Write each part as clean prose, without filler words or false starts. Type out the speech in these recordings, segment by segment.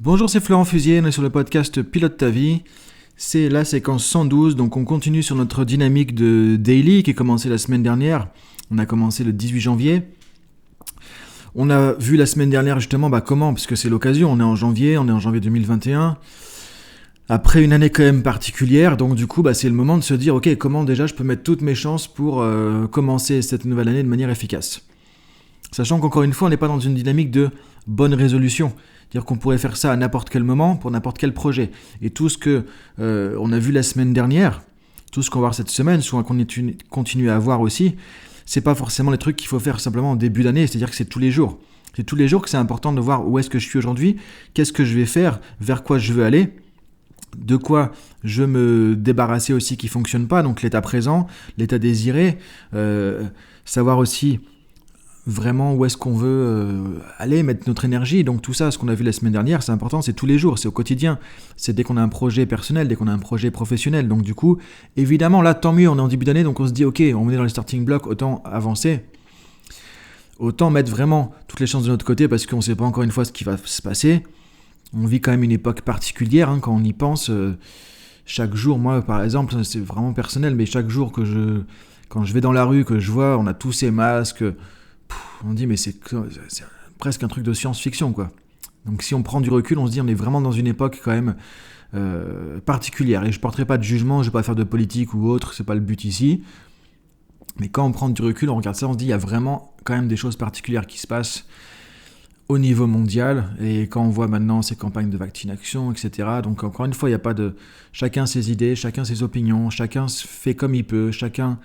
Bonjour, c'est Florent Fusier, on est sur le podcast Pilote ta vie. C'est la séquence 112, donc on continue sur notre dynamique de daily qui a commencé la semaine dernière. On a commencé le 18 janvier. On a vu la semaine dernière justement comment, parce que c'est l'occasion, on est en janvier 2021. Après une année quand même particulière, donc du coup c'est le moment de se dire ok, comment déjà je peux mettre toutes mes chances pour commencer cette nouvelle année de manière efficace. Sachant qu'encore une fois, on n'est pas dans une dynamique de bonne résolution. C'est-à-dire qu'on pourrait faire ça à n'importe quel moment, pour n'importe quel projet. Et tout ce que on a vu la semaine dernière, tout ce qu'on va voir cette semaine, soit qu'on continue à voir aussi, c'est pas forcément les trucs qu'il faut faire simplement en début d'année, c'est-à-dire que c'est tous les jours. C'est tous les jours que c'est important de voir où est-ce que je suis aujourd'hui, qu'est-ce que je vais faire, vers quoi je veux aller, de quoi je veux me débarrasser aussi qui ne fonctionne pas, donc l'état présent, l'état désiré, savoir aussi vraiment où est-ce qu'on veut aller mettre notre énergie. Donc tout ça, ce qu'on a vu la semaine dernière, c'est important, c'est tous les jours, c'est au quotidien, c'est dès qu'on a un projet personnel, dès qu'on a un projet professionnel. Donc du coup, évidemment là, tant mieux, on est en début d'année, donc on se dit ok, on est dans les starting blocks, autant avancer, autant mettre vraiment toutes les chances de notre côté, parce qu'on ne sait pas encore une fois ce qui va se passer. On vit quand même une époque particulière, quand on y pense. Chaque jour, moi par exemple, c'est vraiment personnel, mais chaque jour quand je vais dans la rue, que je vois, on a tous ces masques, on dit mais c'est presque un truc de science-fiction quoi. Donc si on prend du recul, on se dit on est vraiment dans une époque quand même particulière. Et je porterai pas de jugement, je vais pas faire de politique ou autre, c'est pas le but ici. Mais quand on prend du recul, on regarde ça, on se dit il y a vraiment quand même des choses particulières qui se passent au niveau mondial. Et quand on voit maintenant ces campagnes de vaccination, etc. Donc encore une fois, il n'y a pas de... Chacun ses idées, chacun ses opinions, chacun fait comme il peut, chacun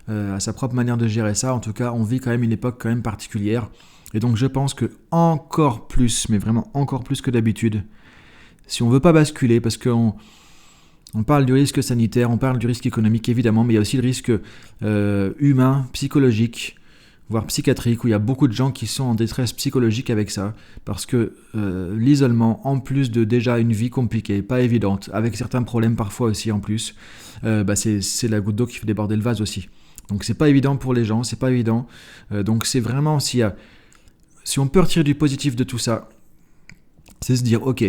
à sa propre manière de gérer ça. En tout cas, on vit quand même une époque quand même particulière. Et donc je pense que encore plus, mais vraiment encore plus que d'habitude, si on veut pas basculer, parce qu'on parle du risque sanitaire, on parle du risque économique évidemment, mais il y a aussi le risque humain, psychologique, voire psychiatrique, où il y a beaucoup de gens qui sont en détresse psychologique avec ça, parce que l'isolement, en plus de déjà une vie compliquée, pas évidente, avec certains problèmes parfois aussi en plus, c'est la goutte d'eau qui fait déborder le vase aussi. Donc c'est pas évident pour les gens, c'est pas évident. Donc c'est vraiment, si on peut retirer du positif de tout ça, c'est se dire ok,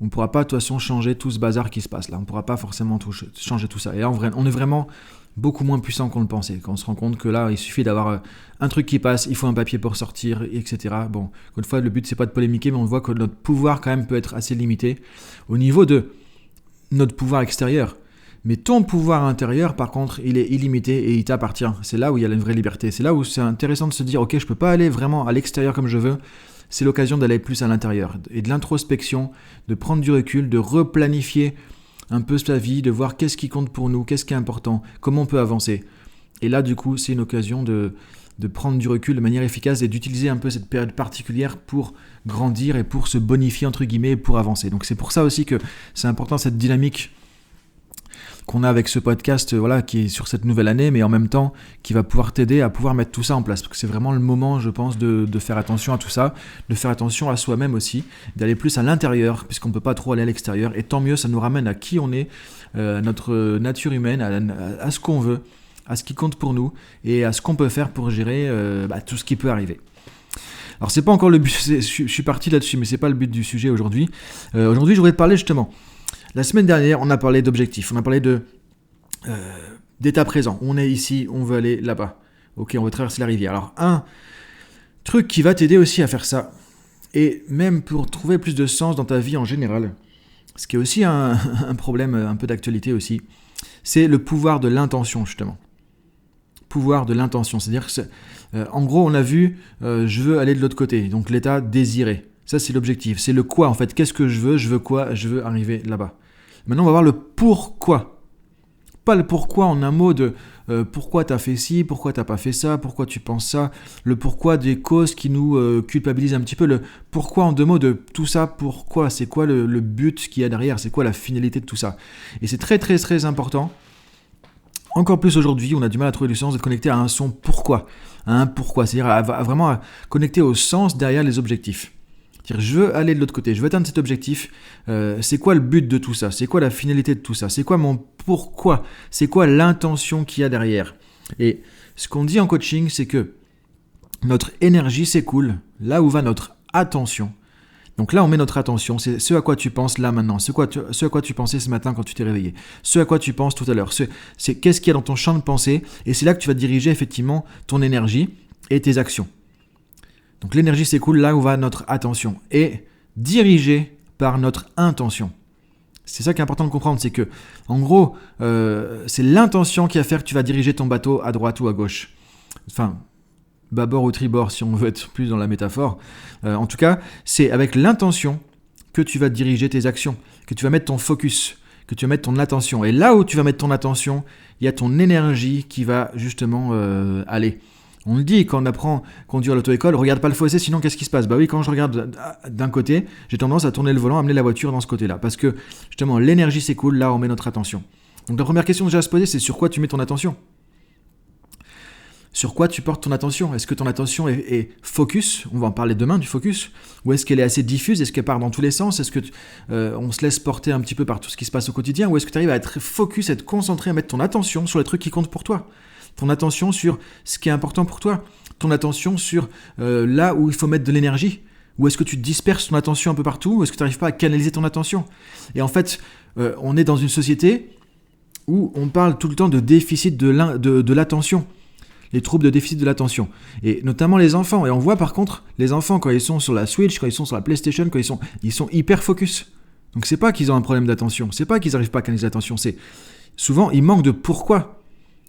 on ne pourra pas de toute façon changer tout ce bazar qui se passe là, on ne pourra pas forcément changer tout ça. Et là on est vraiment beaucoup moins puissant qu'on le pensait, quand on se rend compte que là il suffit d'avoir un truc qui passe, il faut un papier pour sortir, etc. Bon, encore une fois, le but c'est pas de polémiquer, mais on voit que notre pouvoir quand même peut être assez limité au niveau de notre pouvoir extérieur. Mais ton pouvoir intérieur, par contre, il est illimité et il t'appartient. C'est là où il y a une vraie liberté. C'est là où c'est intéressant de se dire, ok, je peux pas aller vraiment à l'extérieur comme je veux. C'est l'occasion d'aller plus à l'intérieur. Et de l'introspection, de prendre du recul, de replanifier un peu sa vie, de voir qu'est-ce qui compte pour nous, qu'est-ce qui est important, comment on peut avancer. Et là, du coup, c'est une occasion de prendre du recul de manière efficace et d'utiliser un peu cette période particulière pour grandir et pour se bonifier, entre guillemets, pour avancer. Donc c'est pour ça aussi que c'est important cette dynamique qu'on a avec ce podcast qui est sur cette nouvelle année, mais en même temps qui va pouvoir t'aider à pouvoir mettre tout ça en place, parce que c'est vraiment le moment, je pense, de faire attention à tout ça, de faire attention à soi-même aussi, d'aller plus à l'intérieur, puisqu'on ne peut pas trop aller à l'extérieur, et tant mieux, ça nous ramène à qui on est, à notre nature humaine, à ce qu'on veut, à ce qui compte pour nous, et à ce qu'on peut faire pour gérer tout ce qui peut arriver. Alors c'est pas encore le but, je suis parti là-dessus, mais c'est pas le but du sujet aujourd'hui. Aujourd'hui, je voudrais te parler justement. La semaine dernière, on a parlé d'objectifs, on a parlé d'état présent. On est ici, on veut aller là-bas. Ok, on veut traverser la rivière. Alors, un truc qui va t'aider aussi à faire ça, et même pour trouver plus de sens dans ta vie en général, ce qui est aussi un problème un peu d'actualité aussi, c'est le pouvoir de l'intention, justement. Pouvoir de l'intention, c'est-à-dire que, en gros, on a vu, je veux aller de l'autre côté, donc l'état désiré. Ça, c'est l'objectif. C'est le quoi, en fait. Qu'est-ce que je veux quoi, je veux arriver là-bas. Maintenant, on va voir le pourquoi. Pas le pourquoi en un mot de pourquoi t'as fait ci, pourquoi t'as pas fait ça, pourquoi tu penses ça, le pourquoi des causes qui nous culpabilisent un petit peu, le pourquoi en deux mots de tout ça, pourquoi, c'est quoi le but qu'il y a derrière, c'est quoi la finalité de tout ça. Et c'est très très très important. Encore plus aujourd'hui, on a du mal à trouver du sens d'être connecté à un son pourquoi, c'est-à-dire à vraiment connecter au sens derrière les objectifs. C'est-à-dire, je veux aller de l'autre côté, je veux atteindre cet objectif, c'est quoi le but de tout ça, c'est quoi la finalité de tout ça, c'est quoi mon pourquoi, c'est quoi l'intention qu'il y a derrière. Et ce qu'on dit en coaching, c'est que notre énergie s'écoule là où va notre attention, Donc là, on met notre attention, c'est ce à quoi tu penses là maintenant, ce à quoi tu pensais ce matin quand tu t'es réveillé, ce à quoi tu penses tout à l'heure, c'est qu'est-ce qu'il y a dans ton champ de pensée, et c'est là que tu vas diriger effectivement ton énergie et tes actions. Donc l'énergie s'écoule là où va notre attention, et dirigée par notre intention. C'est ça qui est important de comprendre, c'est que, en gros, c'est l'intention qui va faire que tu vas diriger ton bateau à droite ou à gauche. Enfin, bâbord ou tribord si on veut être plus dans la métaphore. En tout cas, c'est avec l'intention que tu vas diriger tes actions, que tu vas mettre ton focus, que tu vas mettre ton attention. Et là où tu vas mettre ton attention, il y a ton énergie qui va justement aller. On le dit quand on apprend à conduire l'auto-école, regarde pas le fossé, sinon qu'est-ce qui se passe ? Bah oui, quand je regarde d'un côté, j'ai tendance à tourner le volant, amener la voiture dans ce côté-là. Parce que justement, l'énergie s'écoule là où on met notre attention. Donc la première question déjà à se poser, c'est sur quoi tu mets ton attention ? Sur quoi tu portes ton attention ? Est-ce que ton attention est focus ? On va en parler demain du focus. Ou est-ce qu'elle est assez diffuse ? Est-ce qu'elle part dans tous les sens ? Est-ce que on se laisse porter un petit peu par tout ce qui se passe au quotidien ? Ou est-ce que tu arrives à être focus, à être concentré, à mettre ton attention sur les trucs qui comptent pour toi ? Ton attention sur ce qui est important pour toi ? Ton attention sur là où il faut mettre de l'énergie ? Ou est-ce que tu disperses ton attention un peu partout ? Ou est-ce que tu n'arrives pas à canaliser ton attention ? Et en fait, on est dans une société où on parle tout le temps de déficit de l'attention. Les troubles de déficit de l'attention. Et notamment les enfants. Et on voit par contre, les enfants, quand ils sont sur la Switch, quand ils sont sur la PlayStation, quand ils sont hyper focus. Donc c'est pas qu'ils ont un problème d'attention. C'est pas qu'ils n'arrivent pas à canaliser l'attention. C'est souvent, ils manquent de pourquoi.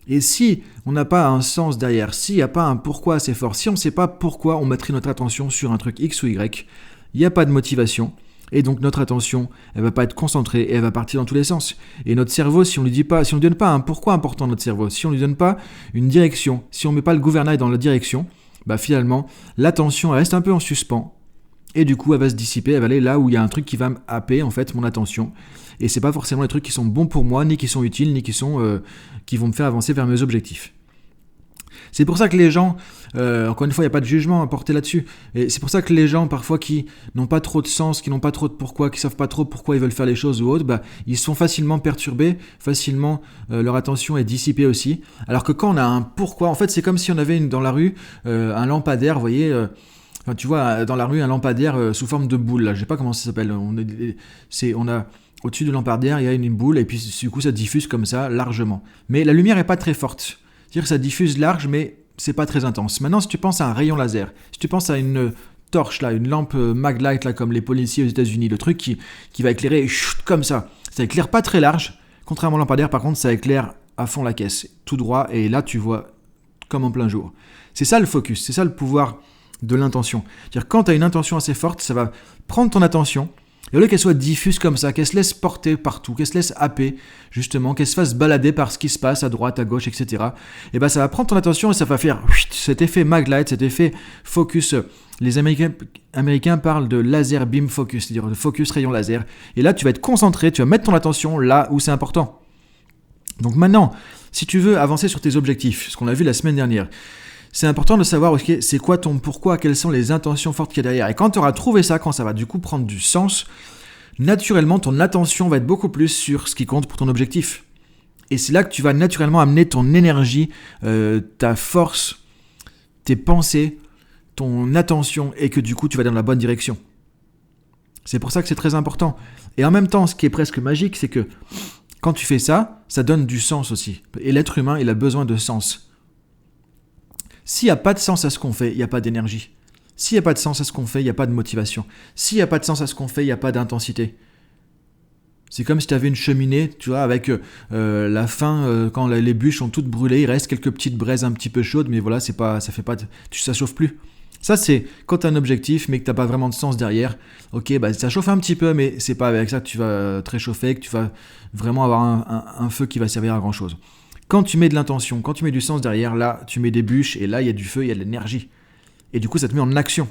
Et si on n'a pas un sens derrière, s'il n'y a pas un pourquoi assez fort, si on ne sait pas pourquoi on mettrait notre attention sur un truc X ou Y, il n'y a pas de motivation. Et donc notre attention, elle va pas être concentrée et elle va partir dans tous les sens. Et notre cerveau, si on lui donne pas un pourquoi important à notre cerveau, si on lui donne pas une direction, si on met pas le gouvernail dans la direction, bah finalement l'attention elle reste un peu en suspens. Et du coup elle va se dissiper, elle va aller là où il y a un truc qui va me happer en fait mon attention. Et c'est pas forcément les trucs qui sont bons pour moi, ni qui sont utiles, ni qui vont me faire avancer vers mes objectifs. C'est pour ça que les gens, encore une fois, il n'y a pas de jugement à porter là-dessus. Et c'est pour ça que les gens, parfois, qui n'ont pas trop de sens, qui n'ont pas trop de pourquoi, qui ne savent pas trop pourquoi ils veulent faire les choses ou autre, bah, ils sont facilement perturbés, facilement, leur attention est dissipée aussi. Alors que quand on a un pourquoi, en fait, c'est comme si on avait dans la rue un lampadaire, vous voyez, enfin, tu vois, dans la rue, un lampadaire sous forme de boule, là, je ne sais pas comment ça s'appelle. On a au-dessus du lampadaire, il y a une boule, et puis du coup, ça diffuse comme ça, largement. Mais la lumière n'est pas très forte. C'est-à-dire que ça diffuse large, mais c'est pas très intense. Maintenant, si tu penses à un rayon laser, si tu penses à une torche, là, une lampe Maglite, là, comme les policiers aux États-Unis, le truc qui va éclairer comme ça éclaire pas très large. Contrairement au lampadaire, par contre, ça éclaire à fond la caisse, tout droit, et là, tu vois comme en plein jour. C'est ça le focus, c'est ça le pouvoir de l'intention. C'est-à-dire quand tu as une intention assez forte, ça va prendre ton attention. Et au lieu qu'elle soit diffuse comme ça, qu'elle se laisse porter partout, qu'elle se laisse happer, justement, qu'elle se fasse balader par ce qui se passe à droite, à gauche, etc. Et ben ça va prendre ton attention et ça va faire cet effet Maglite, cet effet focus. Les Américains parlent de laser beam focus, c'est-à-dire de focus rayon laser. Et là, tu vas être concentré, tu vas mettre ton attention là où c'est important. Donc maintenant, si tu veux avancer sur tes objectifs, ce qu'on a vu la semaine dernière, c'est important de savoir okay, c'est quoi ton pourquoi, quelles sont les intentions fortes qu'il y a derrière. Et quand tu auras trouvé ça, quand ça va du coup prendre du sens, naturellement ton attention va être beaucoup plus sur ce qui compte pour ton objectif. Et c'est là que tu vas naturellement amener ton énergie, ta force, tes pensées, ton attention et que du coup tu vas dans la bonne direction. C'est pour ça que c'est très important. Et en même temps, ce qui est presque magique, c'est que quand tu fais ça, ça donne du sens aussi. Et l'être humain, il a besoin de sens. S'il n'y a pas de sens à ce qu'on fait, il n'y a pas d'énergie. S'il n'y a pas de sens à ce qu'on fait, il n'y a pas de motivation. S'il n'y a pas de sens à ce qu'on fait, il n'y a pas d'intensité. C'est comme si tu avais une cheminée, tu vois, avec la fin, quand les bûches sont toutes brûlées, il reste quelques petites braises un petit peu chaudes, mais voilà, ça chauffe plus. Ça, c'est quand tu as un objectif, mais que tu n'as pas vraiment de sens derrière. Ok, bah, ça chauffe un petit peu, mais c'est pas avec ça que tu vas te réchauffer, que tu vas vraiment avoir un feu qui va servir à grand chose. Quand tu mets de l'intention, quand tu mets du sens derrière, là, tu mets des bûches et là, il y a du feu, il y a de l'énergie. Et du coup, ça te met en action.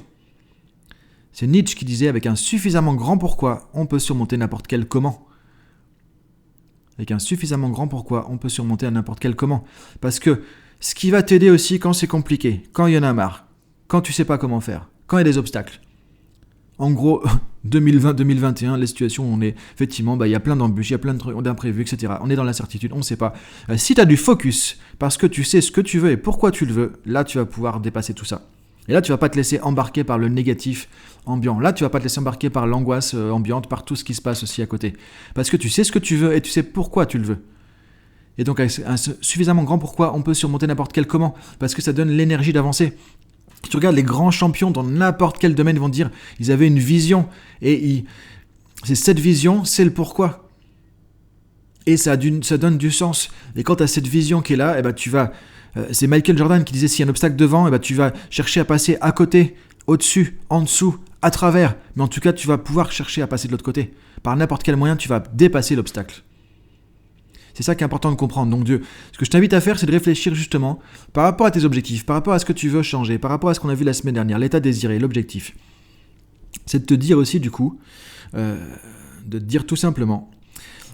C'est Nietzsche qui disait, avec un suffisamment grand pourquoi, on peut surmonter n'importe quel comment. Avec un suffisamment grand pourquoi, on peut surmonter à n'importe quel comment. Parce que ce qui va t'aider aussi quand c'est compliqué, quand il y en a marre, quand tu sais pas comment faire, quand il y a des obstacles. En gros, 2020-2021, les situations où on est, effectivement, il y a plein d'embûches, il y a plein d'imprévus, etc. On est dans l'incertitude, on ne sait pas. Si tu as du focus, parce que tu sais ce que tu veux et pourquoi tu le veux, là, tu vas pouvoir dépasser tout ça. Et là, tu vas pas te laisser embarquer par le négatif ambiant. Là, tu vas pas te laisser embarquer par l'angoisse ambiante, par tout ce qui se passe aussi à côté. Parce que tu sais ce que tu veux et tu sais pourquoi tu le veux. Et donc, avec un suffisamment grand pourquoi, on peut surmonter n'importe quel comment. Parce que ça donne l'énergie d'avancer. Si tu regardes les grands champions dans n'importe quel domaine, ils vont te dire, ils avaient une vision. Et c'est cette vision, c'est le pourquoi. Et ça donne du sens. Et quand tu as cette vision qui est là, tu vas... c'est Michael Jordan qui disait, s'il y a un obstacle devant, tu vas chercher à passer à côté, au-dessus, en dessous, à travers. Mais en tout cas, tu vas pouvoir chercher à passer de l'autre côté. Par n'importe quel moyen, tu vas dépasser l'obstacle. C'est ça qui est important de comprendre. Donc ce que je t'invite à faire, c'est de réfléchir justement par rapport à tes objectifs, par rapport à ce que tu veux changer, par rapport à ce qu'on a vu la semaine dernière, l'état désiré, l'objectif. C'est de te dire aussi du coup, de te dire tout simplement,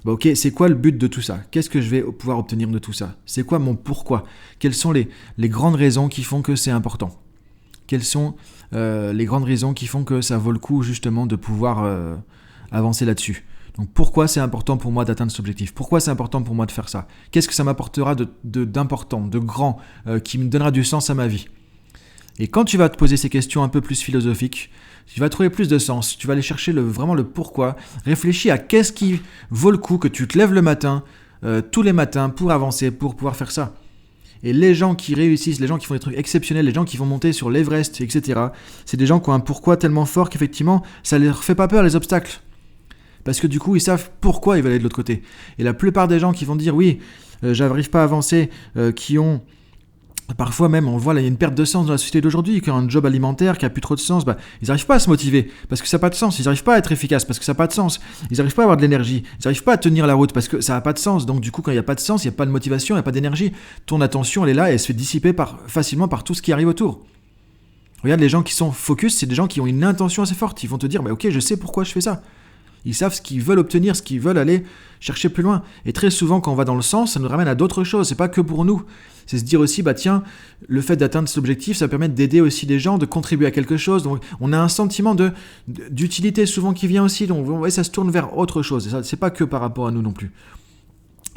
ok, c'est quoi le but de tout ça ? Qu'est-ce que je vais pouvoir obtenir de tout ça ? C'est quoi mon pourquoi ? Quelles sont les grandes raisons qui font que c'est important ? Quelles sont les grandes raisons qui font que ça vaut le coup justement de pouvoir avancer là-dessus ? Donc pourquoi c'est important pour moi d'atteindre cet objectif ? Pourquoi c'est important pour moi de faire ça ? Qu'est-ce que ça m'apportera d'important, de grand, qui me donnera du sens à ma vie ? Et quand tu vas te poser ces questions un peu plus philosophiques, tu vas trouver plus de sens, tu vas aller chercher vraiment le pourquoi, réfléchis à qu'est-ce qui vaut le coup que tu te lèves le matin, tous les matins, pour avancer, pour pouvoir faire ça. Et les gens qui réussissent, les gens qui font des trucs exceptionnels, les gens qui vont monter sur l'Everest, etc., c'est des gens qui ont un pourquoi tellement fort qu'effectivement, ça ne leur fait pas peur les obstacles. Parce que du coup, ils savent pourquoi ils veulent aller de l'autre côté. Et la plupart des gens qui vont dire « oui, j'arrive pas à avancer », qui ont... Parfois même, on voit, là, il y a une perte de sens dans la société d'aujourd'hui, qui ont un job alimentaire, qui a plus trop de sens, ils n'arrivent pas à se motiver, parce que ça n'a pas de sens. Ils n'arrivent pas à être efficaces, parce que ça n'a pas de sens. Ils n'arrivent pas à avoir de l'énergie. Ils n'arrivent pas à tenir la route, parce que ça n'a pas de sens. Donc du coup, quand il n'y a pas de sens, il n'y a pas de motivation, il n'y a pas d'énergie. Ton attention, elle est là, et elle se fait dissiper facilement par tout ce qui arrive autour. Regarde, les gens qui sont focus, c'est des gens qui ont une intention assez forte. Ils vont te dire, ok, je sais pourquoi je fais ça. Ils savent ce qu'ils veulent obtenir, ce qu'ils veulent aller chercher plus loin. Et très souvent, quand on va dans le sens, ça nous ramène à d'autres choses. C'est pas que pour nous. C'est se dire aussi, tiens, le fait d'atteindre cet objectif, ça permet d'aider aussi des gens, de contribuer à quelque chose. Donc, on a un sentiment d'utilité souvent qui vient aussi. Donc, ça se tourne vers autre chose. Et ça, c'est pas que par rapport à nous non plus.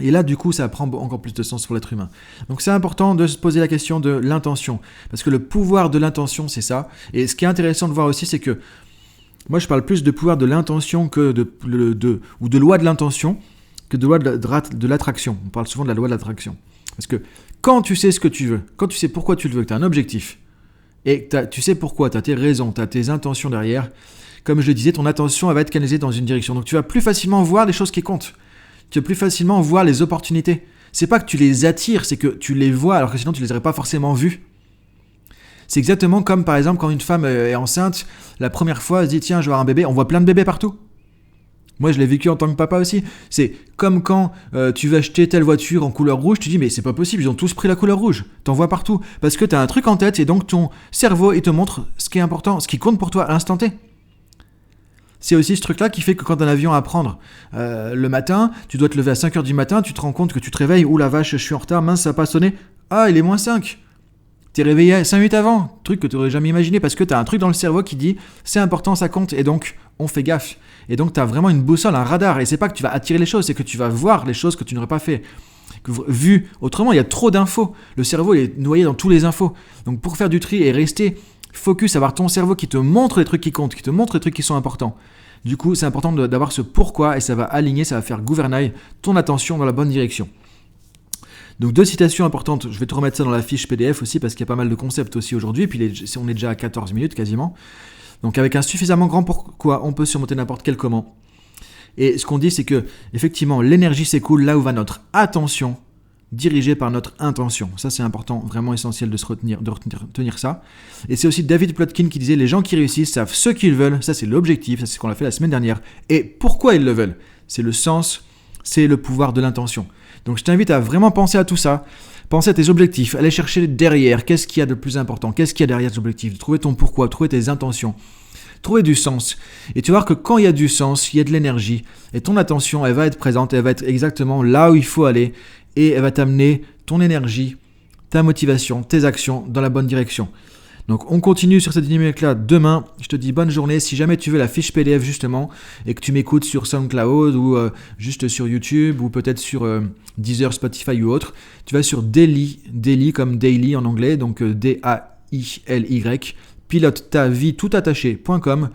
Et là, du coup, ça prend encore plus de sens pour l'être humain. Donc, c'est important de se poser la question de l'intention. Parce que le pouvoir de l'intention, c'est ça. Et ce qui est intéressant de voir aussi, c'est que moi, je parle plus de pouvoir de l'intention ou de loi de l'intention que de loi de l'attraction. On parle souvent de la loi de l'attraction. Parce que quand tu sais ce que tu veux, quand tu sais pourquoi tu le veux, que tu as un objectif, et que tu sais pourquoi, tu as tes raisons, tu as tes intentions derrière, comme je le disais, ton attention elle va être canalisée dans une direction. Donc tu vas plus facilement voir les choses qui comptent. Tu vas plus facilement voir les opportunités. C'est pas que tu les attires, c'est que tu les vois alors que sinon tu les aurais pas forcément vues. C'est exactement comme par exemple quand une femme est enceinte, la première fois elle se dit tiens je vais avoir un bébé, on voit plein de bébés partout. Moi je l'ai vécu en tant que papa aussi. C'est comme quand tu vas acheter telle voiture en couleur rouge, tu dis mais c'est pas possible, ils ont tous pris la couleur rouge. T'en vois partout parce que t'as un truc en tête et donc ton cerveau il te montre ce qui est important, ce qui compte pour toi à l'instant T. C'est aussi ce truc-là qui fait que quand t'as un avion à prendre le matin, tu dois te lever à 5h du matin, tu te rends compte que tu te réveilles, ouh la vache je suis en retard, mince ça n'a pas sonné, ah il est moins 5. T'es réveillé 5 minutes avant, truc que tu n'aurais jamais imaginé parce que tu as un truc dans le cerveau qui dit c'est important, ça compte et donc on fait gaffe. Et donc tu as vraiment une boussole, un radar et c'est pas que tu vas attirer les choses, c'est que tu vas voir les choses que tu n'aurais pas fait. Vu autrement, il y a trop d'infos. Le cerveau il est noyé dans tous les infos. Donc pour faire du tri et rester focus, avoir ton cerveau qui te montre les trucs qui comptent, qui te montre les trucs qui sont importants. Du coup, c'est important d'avoir ce pourquoi et ça va aligner, ça va faire gouvernail ton attention dans la bonne direction. Donc 2 citations importantes, je vais te remettre ça dans la fiche PDF aussi parce qu'il y a pas mal de concepts aussi aujourd'hui, et puis on est déjà à 14 minutes quasiment. Donc avec un suffisamment grand pourquoi, on peut surmonter n'importe quel comment. Et ce qu'on dit c'est que effectivement l'énergie s'écoule là où va notre attention, dirigée par notre intention. Ça c'est important, vraiment essentiel de retenir ça. Et c'est aussi David Plotkin qui disait les gens qui réussissent savent ce qu'ils veulent, ça c'est l'objectif, ça c'est ce qu'on a fait la semaine dernière, et pourquoi ils le veulent. C'est le sens, c'est le pouvoir de l'intention. Donc je t'invite à vraiment penser à tout ça, penser à tes objectifs, aller chercher derrière, qu'est-ce qu'il y a de plus important, qu'est-ce qu'il y a derrière tes objectifs, trouver ton pourquoi, trouver tes intentions, trouver du sens. Et tu vas voir que quand il y a du sens, il y a de l'énergie, et ton attention, elle va être présente, elle va être exactement là où il faut aller, et elle va t'amener ton énergie, ta motivation, tes actions dans la bonne direction. Donc on continue sur cette dynamique-là demain. Je te dis bonne journée. Si jamais tu veux la fiche PDF justement et que tu m'écoutes sur SoundCloud ou juste sur YouTube ou peut-être sur Deezer, Spotify ou autre, tu vas sur Daily comme Daily en anglais, donc T-A-V-I-L-Y, pilotetavie.com.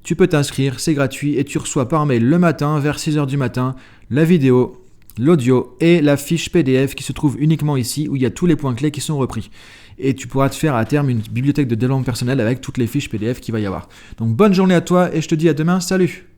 Tu peux t'inscrire, c'est gratuit et tu reçois par mail le matin vers 6h du matin la vidéo, l'audio et la fiche PDF qui se trouve uniquement ici où il y a tous les points clés qui sont repris. Et tu pourras te faire à terme une bibliothèque de développement personnel avec toutes les fiches PDF qu'il va y avoir. Donc bonne journée à toi et je te dis à demain, salut!